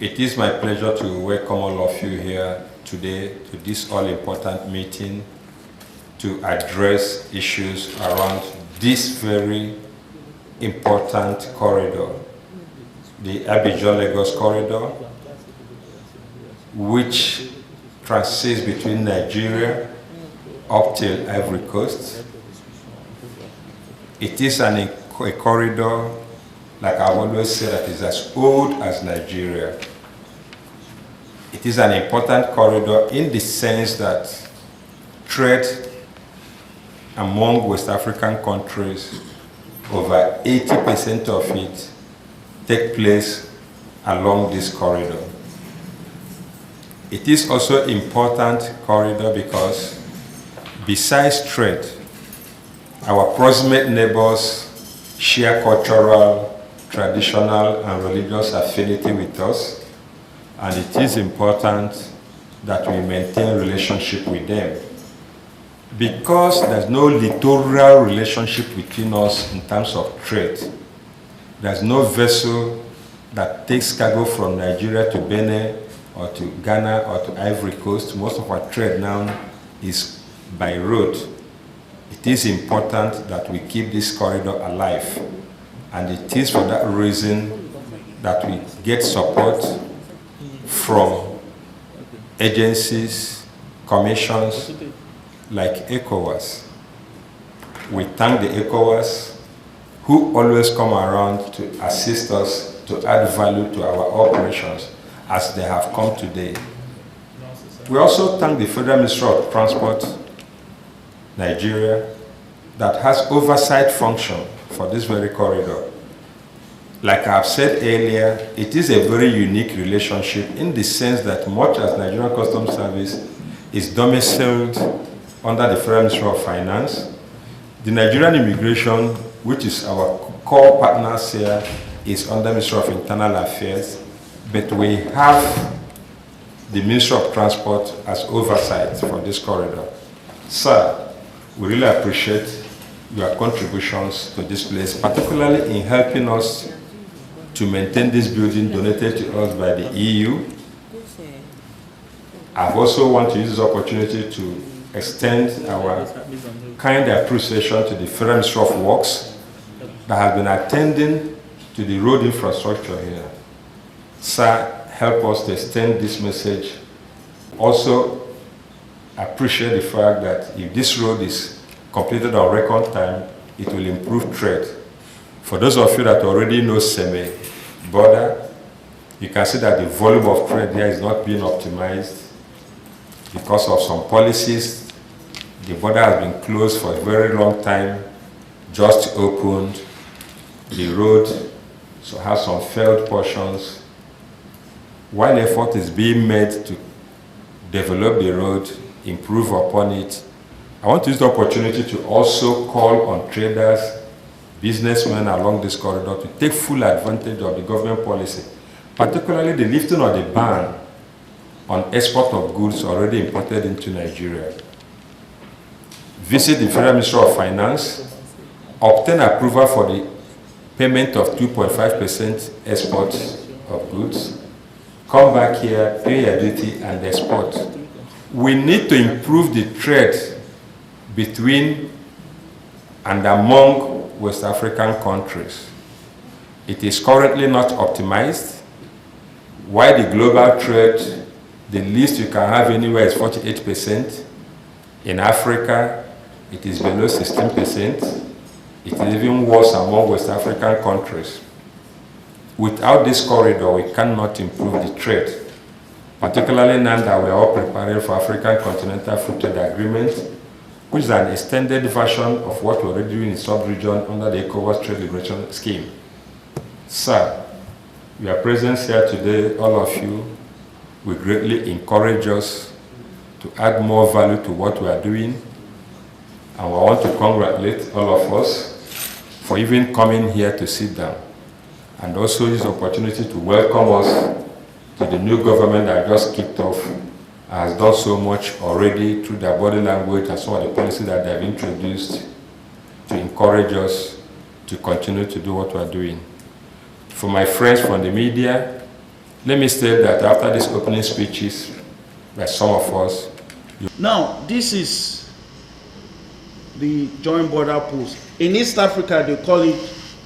It is my pleasure to welcome all of you here today to this all-important meeting to address issues around this very important corridor, the Abidjan-Lagos corridor, which transits between Nigeria up till Ivory Coast. It is a corridor, like I've always said, that is as old as Nigeria. It is an important corridor in the sense that trade among West African countries, over 80% of it take place along this corridor. It is also an important corridor because besides trade, our proximate neighbors share cultural, traditional, and religious affinity with us, and it is important that we maintain relationship with them. Because there's no littoral relationship between us in terms of trade, there's no vessel that takes cargo from Nigeria to Benin or to Ghana or to Ivory Coast. Most of our trade now is by road. It is important that we keep this corridor alive, and it is for that reason that we get support from agencies, commissions like Ecowas. We thank the Ecowas who always come around to assist us to add value to our operations as they have come today. We also thank the Federal Ministry of Transport, Nigeria, that has oversight function for this very corridor. Like I've said earlier, it is a very unique relationship in the sense that much as Nigerian Customs Service is domiciled under the Federal Ministry of Finance, the Nigerian Immigration, which is our core partners here, is under the Ministry of Internal Affairs, but we have the Ministry of Transport as oversight for this corridor. Sir, we really appreciate your contributions to this place, particularly in helping us to maintain this building donated to us by the EU. I also want to use this opportunity to extend our kind appreciation to the Federal Ministry of Works that has been attending to the road infrastructure here. Sir, help us to extend this message. Also, appreciate the fact that if this road is completed on record time, it will improve trade. For those of you that already know Seme border, you can see that the volume of trade here is not being optimized because of some policies. The border has been closed for a very long time, just opened. The road so has some failed portions. While effort is being made to develop the road, improve upon it, I want to use the opportunity to also call on traders, businessmen along this corridor to take full advantage of the government policy, particularly the lifting of the ban on export of goods already imported into Nigeria. Visit the Federal Ministry of Finance, obtain approval for the payment of 2.5% export of goods, come back here, pay your duty, and export. We need to improve the trade between and among West African countries. It is currently not optimized. While the global trade, the least you can have anywhere is 48%. In Africa, it is below 16%. It is even worse among West African countries. Without this corridor, we cannot improve the trade, particularly now that we are all preparing for African Continental Free Trade Agreement, which is an extended version of what we're already doing in sub-region under the Ecowas Trade Liberation Scheme. Sir, your presence here today, all of you, will greatly encourage us to add more value to what we are doing. And I want to congratulate all of us for even coming here to sit down, and also use the opportunity to welcome us to the new government that just kicked off, has done so much already through their body language and some of the policies that they have introduced to encourage us to continue to do what we are doing. For my friends from the media, Let me state that after these opening speeches by some of us. Now, this is the joint border post. In East Africa, they call it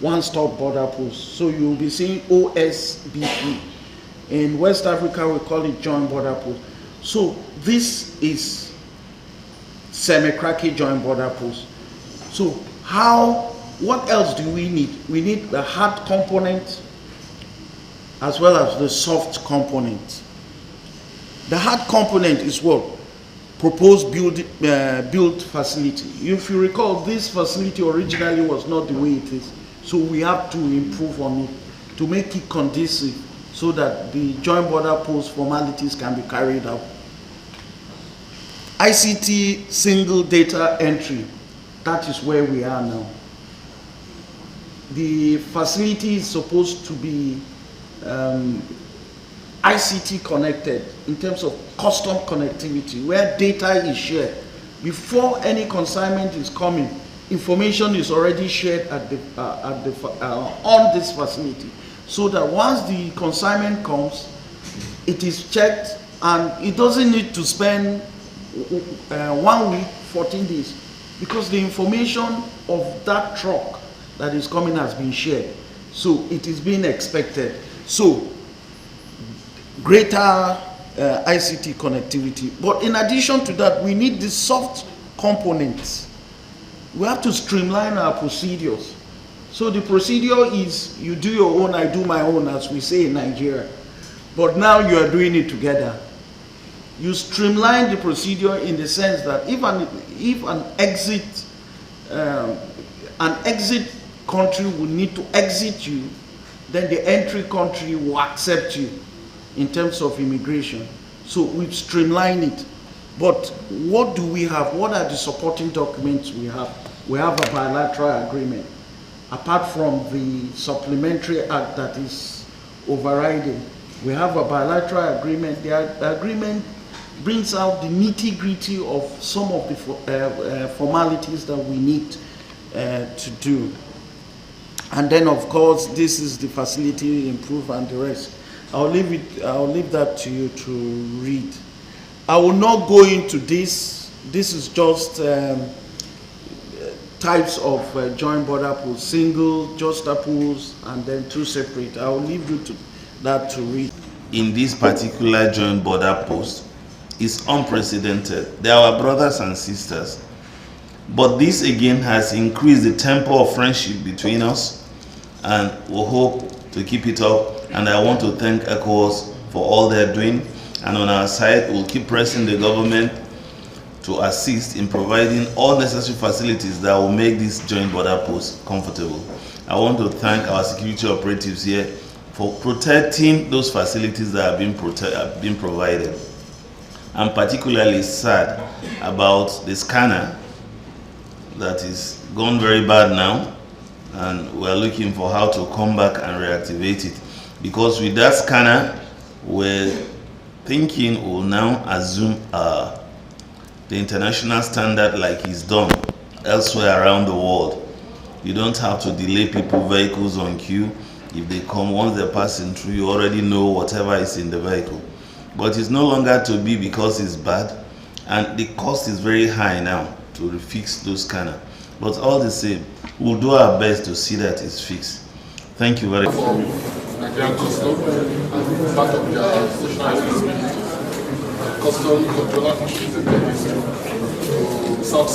one-stop border post. So you'll be seeing OSBP. In West Africa, we call it joint border post. So this is Seme Area joint border post. So what else do we need? We need the hard component as well as the soft component. The hard component is what? Proposed build facility. If you recall, this facility originally was not the way it is. So we have to improve on it to make it conducive so that the joint border post formalities can be carried out. ICT single data entry, that is where we are now. The facility is supposed to be ICT connected in terms of custom connectivity, where data is shared. Before any consignment is coming, information is already shared on this facility, so that once the consignment comes, it is checked and it doesn't need to spend 1 week, 14 days, because the information of that truck that is coming has been shared. So it is being expected. So greater ICT connectivity. But in addition to that, we need the soft components. We have to streamline our procedures. So the procedure is you do your own, I do my own, as we say in Nigeria. But now you are doing it together. You streamline the procedure in the sense that if an exit country will need to exit you, then the entry country will accept you in terms of immigration. So we've streamlined it. But what do we have? What are the supporting documents we have? We have a bilateral agreement. Apart from the supplementary act that is overriding, we have a bilateral agreement. The agreement brings out the nitty-gritty of some of the formalities that we need to do. And then, of course, this is the facility improve and the rest. I'll leave that to you to read. I will not go into this. This is just types of joint border posts: single, juxtaposed, and then two separate. I will leave you to that to read. In this particular joint border post is unprecedented. They are our brothers and sisters. But this again has increased the tempo of friendship between us, and we hope to keep it up. And I want to thank Ecowas for all they're doing. And on our side, we'll keep pressing the government to assist in providing all necessary facilities that will make this joint border post comfortable. I want to thank our security operatives here for protecting those facilities that have been provided. I'm particularly sad about the scanner that is gone very bad now, and we're looking for how to come back and reactivate it. Because with that scanner, we're thinking we'll now assume the international standard like it's done elsewhere around the world. You don't have to delay vehicles on queue. If they come, once they're passing through, you already know whatever is in the vehicle. But it's no longer to be because it's bad, and the cost is very high now to fix those scanners. But all the same, we'll do our best to see that it's fixed. Thank you very much. Nigerian Custom, part of their socialized custom controller to South.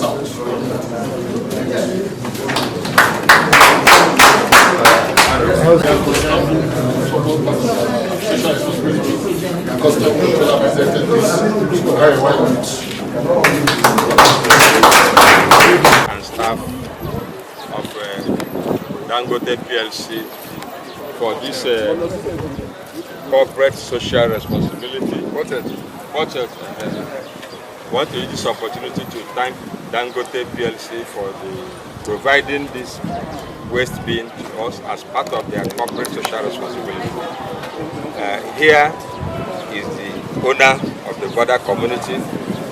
Custom controller presented this very well. And staff of Dangote PLC for this corporate social responsibility. I want to use this opportunity to thank Dangote PLC for providing this waste bin to us as part of their corporate social responsibility. Here is the owner of the border community,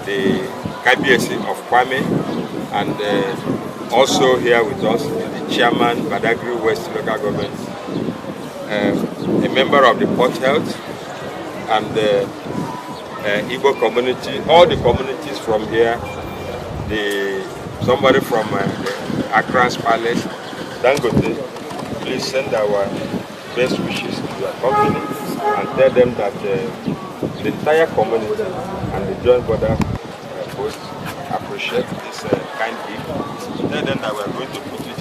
the KBSC of Kwame, and also here with us is the chairman, Badagry West Local Government, a member of the Port Health, and the Igbo community, all the communities from here, somebody from the Accra's Palace, Dangote, please send our best wishes to your company and tell them that the entire community and the joint border post appreciate this kind gift. Tell them that we are going to put it